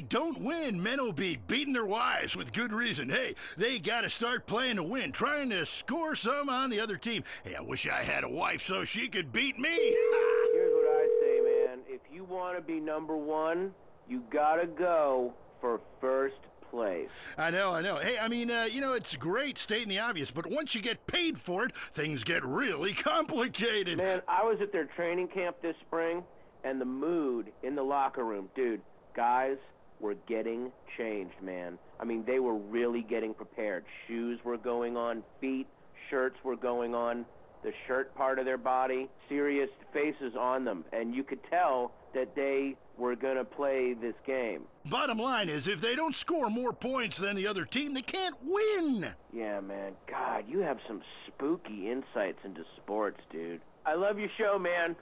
don't win, men will be beating their wives with good reason. Hey, they gotta start playing to win, trying to score some on the other team. Hey, I wish I had a wife so she could beat me. Here's what I say, man. If you want to be number one, you gotta go for first place. I know. Hey, I mean, it's great stating the obvious, but once you get paid for it, things get really complicated. Man, I was at their training camp this spring, and the mood in the locker room, dude, guys were getting changed, man. I mean, they were really getting prepared. Shoes were going on, feet, shirts were going on, the shirt part of their body, serious faces on them, and you could tell that they were going to play this game. Bottom line is, if they don't score more points than the other team, they can't win. Yeah, man. God, you have some spooky insights into sports, dude. I love your show, man.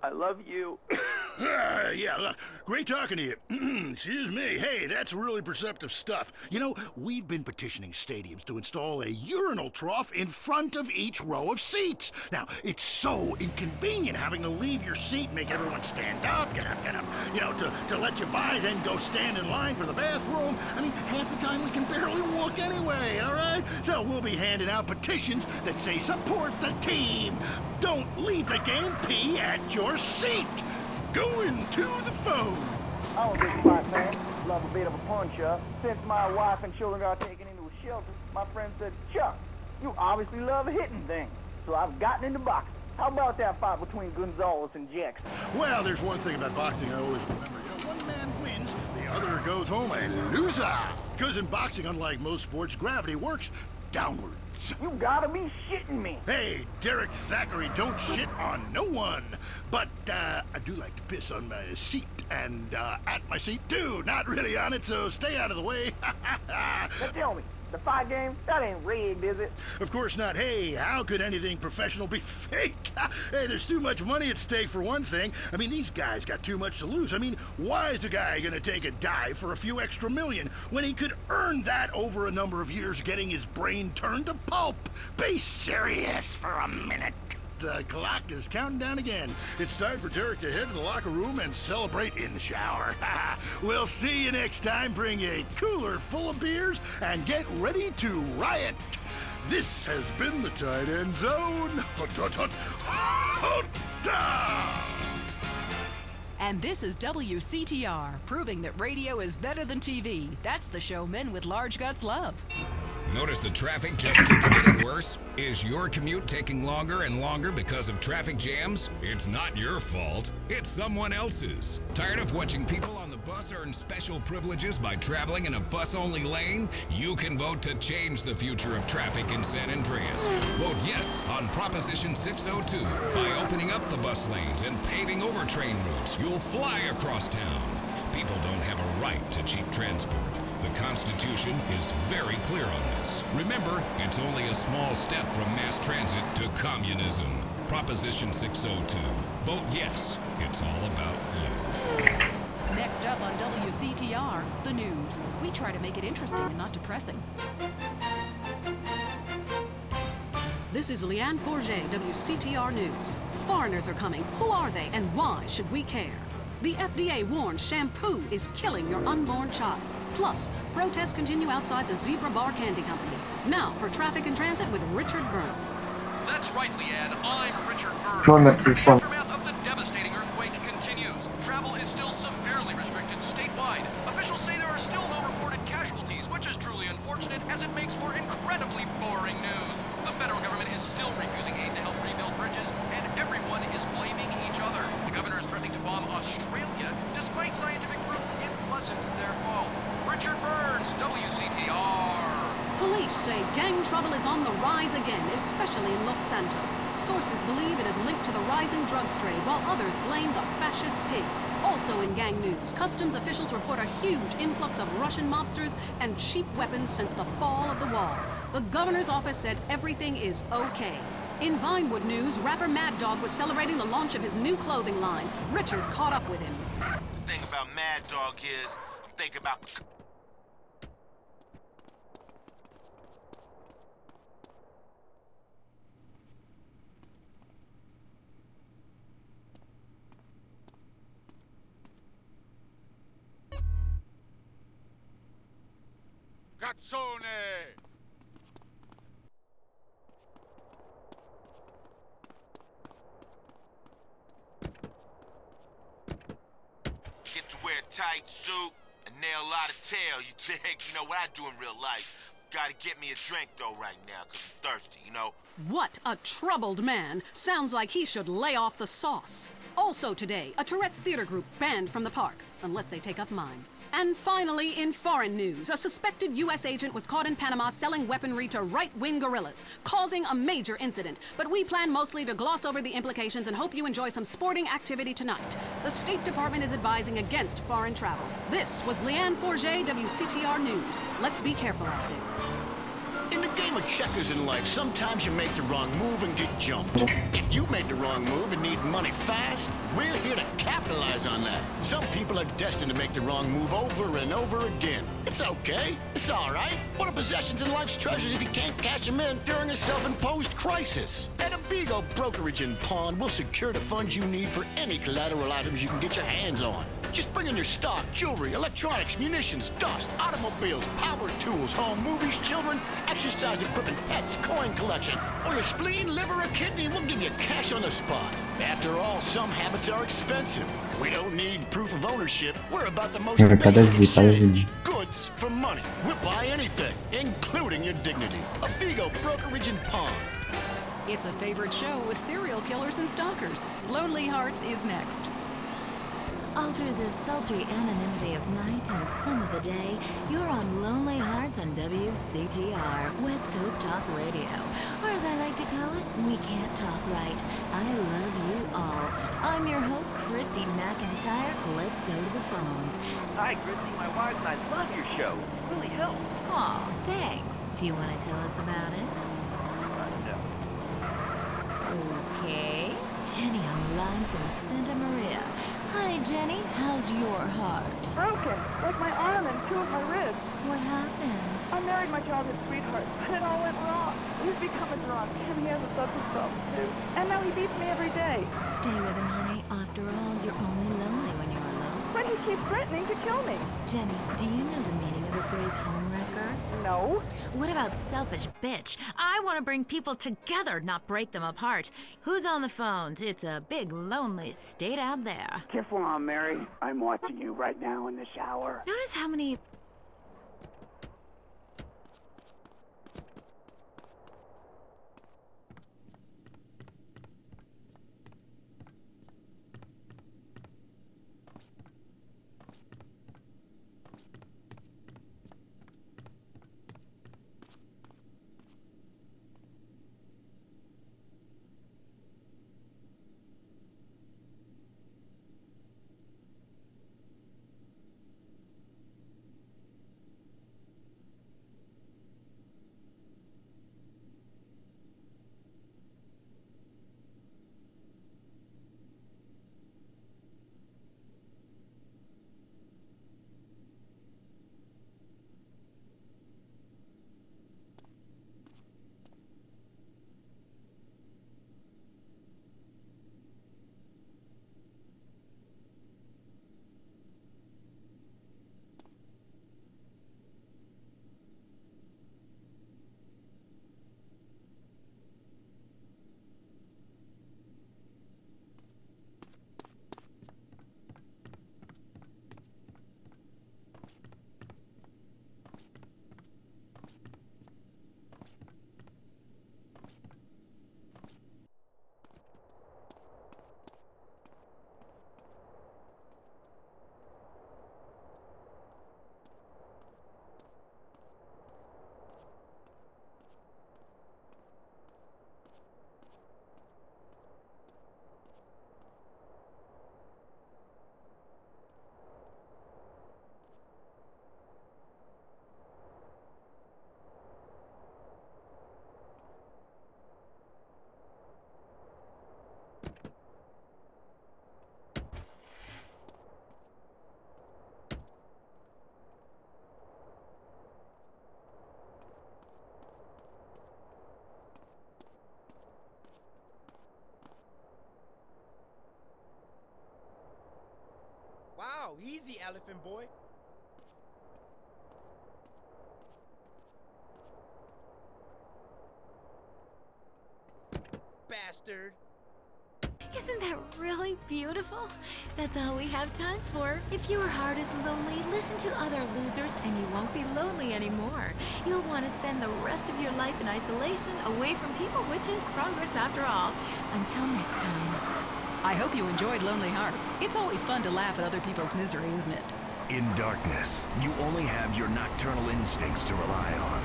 I love you. Yeah, great talking to you. Excuse me. Hey, that's really perceptive stuff. You know, we've been petitioning stadiums to install a urinal trough in front of each row of seats. Now, it's so inconvenient having to leave your seat, make everyone stand up, get up, to let you by, then go stand in line for the bathroom. I mean, half the time we can barely walk anyway, all right? So we'll be handing out petitions that say support the team. Don't leave the game, pee at your seat. Going to the phone. I'm a big fight man. Love a bit of a punch-up. Since my wife and children got taken into a shelter, my friend said, Chuck, you obviously love hitting things. So I've gotten into boxing. How about that fight between Gonzalez and Jackson? Well, there's one thing about boxing I always remember. One man wins, the other goes home a loser. Because in boxing, unlike most sports, gravity works downwards. You gotta be shitting me. Hey, Derek Thackeray, don't shit on no one. But I do like to piss on my seat and at my seat too. Not really on it, so stay out of the way. Now tell me, the fight game, that ain't rigged, is it? Of course not. Hey, how could anything professional be fake? Hey, there's too much money at stake for one thing. I mean, these guys got too much to lose. I mean, why is a guy gonna take a dive for a few extra million when he could earn that over a number of years getting his brain turned to pulp? Be serious for a minute. The clock is counting down again. It's time for Derek to head to the locker room and celebrate in the shower. We'll see you next time. Bring a cooler full of beers and get ready to riot. This has been the Tight End Zone. And this is WCTR, proving that radio is better than TV. That's the show men with large guts love. Notice the traffic just keeps getting worse? Is your commute taking longer and longer because of traffic jams? It's not your fault. It's someone else's. Tired of watching people on the bus earn special privileges by traveling in a bus-only lane? You can vote to change the future of traffic in San Andreas. Vote yes on Proposition 602. By opening up the bus lanes and paving over train routes, you'll fly across town. People don't have a right to cheap transport. The Constitution is very clear on this. Remember, it's only a small step from mass transit to communism. Proposition 602. Vote yes. It's all about you. Next up on WCTR, the news. We try to make it interesting and not depressing. This is Leanne Forget, WCTR News. Foreigners are coming. Who are they and why should we care? The FDA warns shampoo is killing your unborn child. Plus, protests continue outside the Zebra Bar Candy Company. Now for traffic and transit with Richard Burns. That's right, Leanne. I'm Richard Burns. The aftermath of the devastating earthquake continues. Travel is still severely restricted statewide. Officials say there are still no reported casualties, which is truly unfortunate as it makes for incredibly boring news. The federal government is still refusing aid to help rebuild bridges, and everyone is blaming each other. The governor is threatening to bomb Australia, despite scientific proof it wasn't their fault. Richard Burns, WCTR. Police say gang trouble is on the rise again, especially in Los Santos. Sources believe it is linked to the rising drugs trade, while others blame the fascist pigs. Also in gang news, customs officials report a huge influx of Russian mobsters and cheap weapons since the fall of the wall. The governor's office said everything is okay. In Vinewood news, rapper Mad Dog was celebrating the launch of his new clothing line. Richard caught up with him. The thing about Mad Dog is, I'm thinking about... Cazzone! Get to wear a tight suit and nail a lot of tail, you dig? You know what I do in real life. Gotta get me a drink, though, right now, 'cause I'm thirsty, you know? What a troubled man. Sounds like he should lay off the sauce. Also today, a Tourette's theater group banned from the park, unless they take up mine. And finally, in foreign news, a suspected U.S. agent was caught in Panama selling weaponry to right-wing guerrillas, causing a major incident. But we plan mostly to gloss over the implications and hope you enjoy some sporting activity tonight. The State Department is advising against foreign travel. This was Leanne Forget, WCTR News. Let's be careful out there. In the game of checkers in life, sometimes you make the wrong move and get jumped. If you made the wrong move and need money fast, we're here to capitalize on that. Some people are destined to make the wrong move over and over again. It's okay. It's all right. What are possessions and life's treasures if you can't cash them in during a self-imposed crisis? At Abigo Brokerage and Pawn, we'll secure the funds you need for any collateral items you can get your hands on. Just bring in your stock, jewelry, electronics, munitions, dust, automobiles, power tools, home, movies, children, exercise equipment, pets, coin collection, or your spleen, liver, or kidney, we'll give you cash on the spot. After all, some habits are expensive. We don't need proof of ownership. We're about the most basic exchange. Goods for money. We'll buy anything, including your dignity. Abigo Brokerage and Pawn. It's a favorite show with serial killers and stalkers. Lonely Hearts is next. All through the sultry anonymity of night and some of the day, you're on Lonely Hearts on WCTR, West Coast Talk Radio. Or as I like to call it, We Can't Talk Right. I love you all. I'm your host, Christy McIntyre. Let's go to the phones. Hi, Christy, my wife and I love your show. It really helps. Aw, thanks. Do you want to tell us about it? No. Okay. Jenny on the line from Santa Maria. Hi, Jenny. How's your heart? Broken, like my arm and two of my ribs. What happened? I married my childhood sweetheart, but it all went wrong. He's become a drunk, and he has a substance problem, too. And now he beats me every day. Stay with him, honey. After all, you're only lonely when you're alone. But he keeps threatening to kill me. Jenny, do you know the meaning of the phrase homewrecker? No. What about selfish bitch? I want to bring people together, not break them apart. Who's on the phones? It's a big, lonely state out there. Careful on, Mary. I'm watching you right now in the shower. Notice how many... Wow, easy, elephant boy. bastard. Isn't that really beautiful? That's all we have time for. If your heart is lonely, listen to other losers and you won't be lonely anymore. You'll want to spend the rest of your life in isolation, away from people, which is progress after all. Until next time. I hope you enjoyed Lonely Hearts. It's always fun to laugh at other people's misery, isn't it? In darkness, you only have your nocturnal instincts to rely on.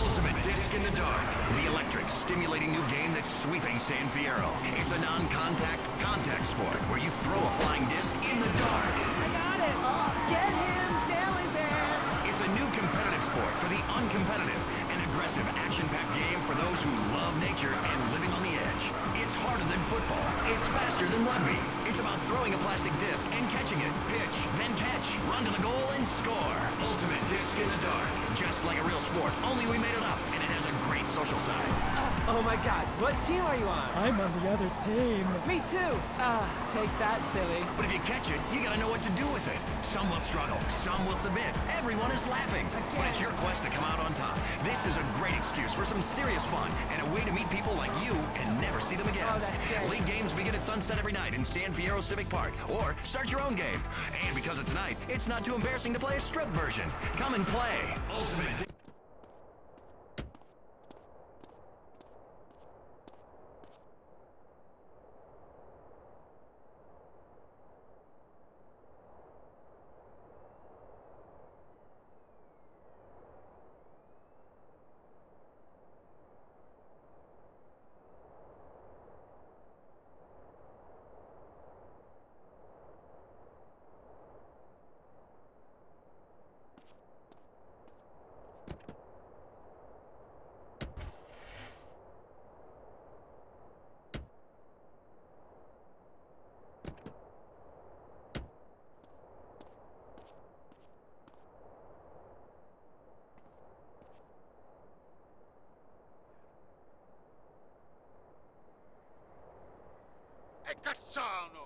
Ultimate Disc in the Dark, the electric, stimulating new game that's sweeping San Fierro. It's a non-contact, contact sport where you throw a flying disc in the dark. I got it! Oh, get him! Nail his ass! It's a new competitive sport for the uncompetitive. An aggressive, action-packed game for those who love nature and living on the edge. It's harder than football. It's faster than rugby. It's about throwing a plastic disc and catching it. Pitch, then catch, run to the goal and score. Ultimate Disc in the Dark. Just like a real sport, only we made it up, and it has a great social side. Oh my god, what team are you on? I'm on the other team. Me too! Take that, silly. But if you catch it, you gotta know what to do with it. Some will struggle, some will submit. Everyone is laughing. But it's your quest to come out on top. This is a great excuse for some serious fun and a way to meet people like you and never see them again. Oh, that's great. League games begin at sunset every night in San Fierro Civic Park. Or start your own game. And because it's night, it's not too embarrassing to play a strip version. Come and play. Ultimate. E Cassano!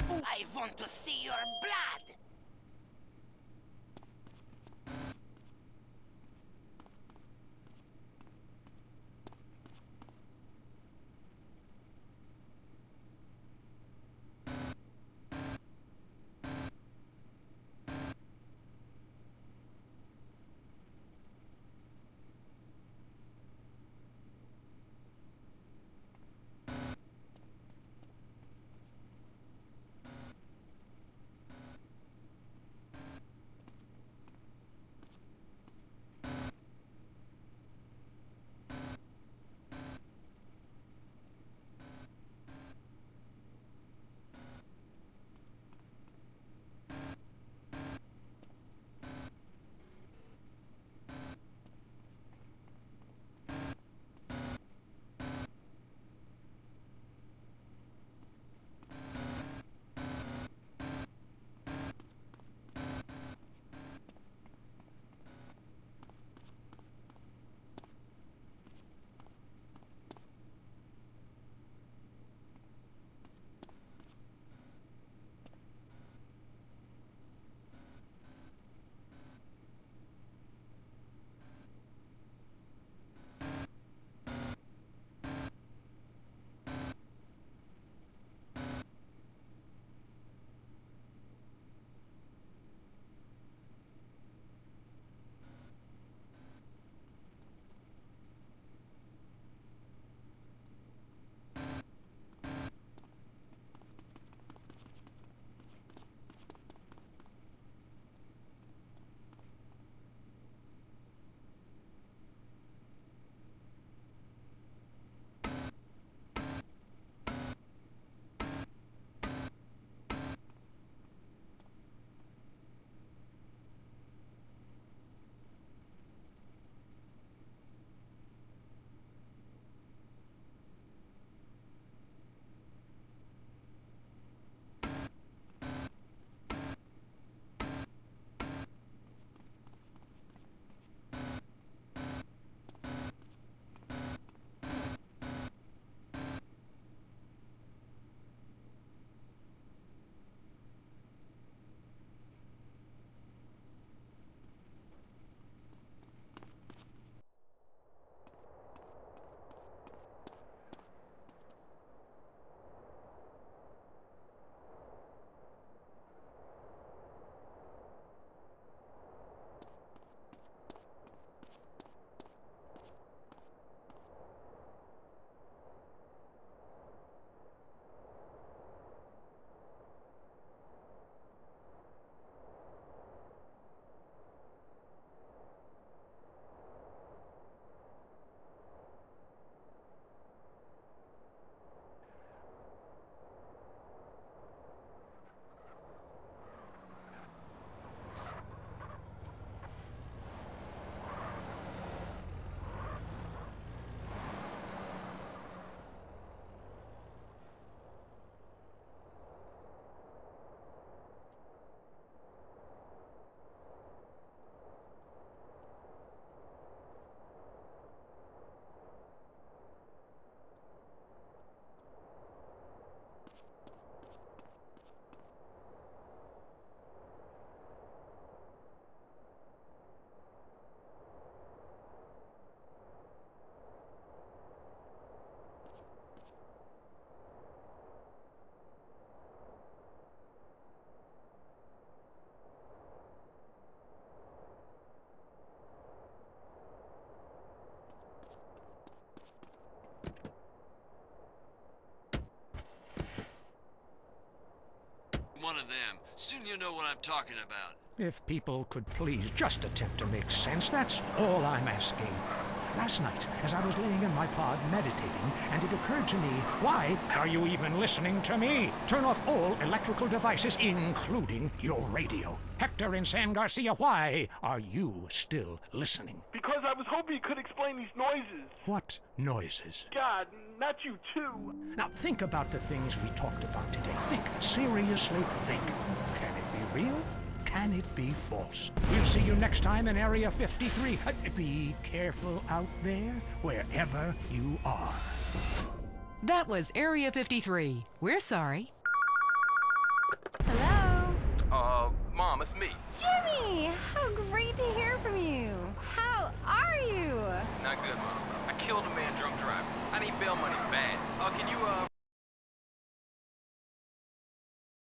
I want to see your blood! of them. Soon you'll know what I'm talking about. If people could please just attempt to make sense, that's all I'm asking. Last night, as I was laying in my pod meditating, and it occurred to me, why are you even listening to me? Turn off all electrical devices, including your radio. Hector and San Garcia, why are you still listening? Because I was hoping you could explain these noises. What noises? God, not you too. Now think about the things we talked about today. Think, seriously think. Can it be real? Can it be false? We'll see you next time in Area 53. Be careful out there, wherever you are. That was Area 53. We're sorry. Hello? Mom, it's me. Jimmy! How great to hear from you. How are you? Not good, Mom. I killed a man drunk driving. I need bail money bad. Can you,